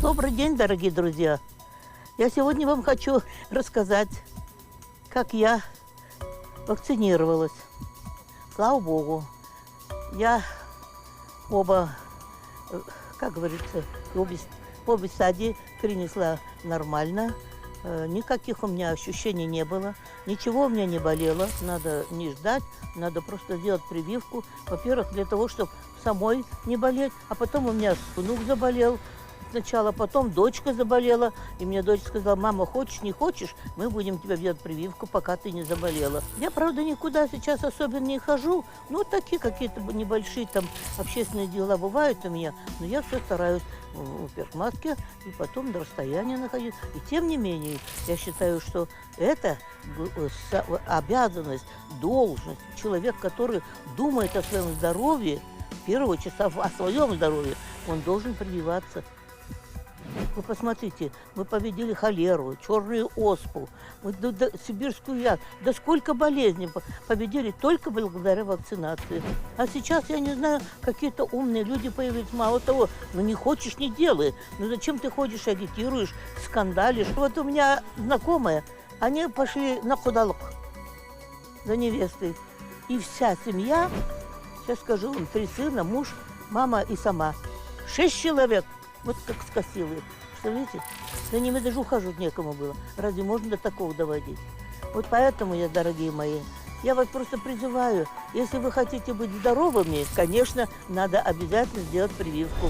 Добрый день, дорогие друзья! Я сегодня вам хочу рассказать, как я вакцинировалась. Слава Богу, я как говорится, обе стадии перенесла нормально. Никаких у меня ощущений не было, ничего у меня не болело. Надо не ждать, надо просто сделать прививку. Во-первых, для того, чтобы самой не болеть, а потом у меня внук заболел. Сначала, потом дочка заболела, и мне дочка сказала: мама, хочешь, не хочешь, мы будем тебе делать прививку, пока ты не заболела. Я, правда, никуда сейчас особенно не хожу, ну, такие какие-то небольшие там общественные дела бывают у меня, но я все стараюсь в перчатке и потом до расстояния находить. И тем не менее, я считаю, что это обязанность, должность человека, который думает о своем здоровье, в первую очередь о своем здоровье, он должен прививаться. Вы посмотрите, мы победили холеру, черную оспу, сибирскую язву. Да сколько болезней победили только благодаря вакцинации. А сейчас, я не знаю, какие-то умные люди появились. Мало того, ну не хочешь, не делай. Ну зачем ты ходишь, агитируешь, скандалишь? Вот у меня знакомые, они пошли на худалок за невестой. И вся семья, сейчас скажу вам, 3 сына, муж, мама и сама. 6 человек. Вот как скосил их. Представляете? За ними даже ухаживать некому было. Разве можно до такого доводить? Вот поэтому, дорогие мои, я вас просто призываю, если вы хотите быть здоровыми, конечно, надо обязательно сделать прививку.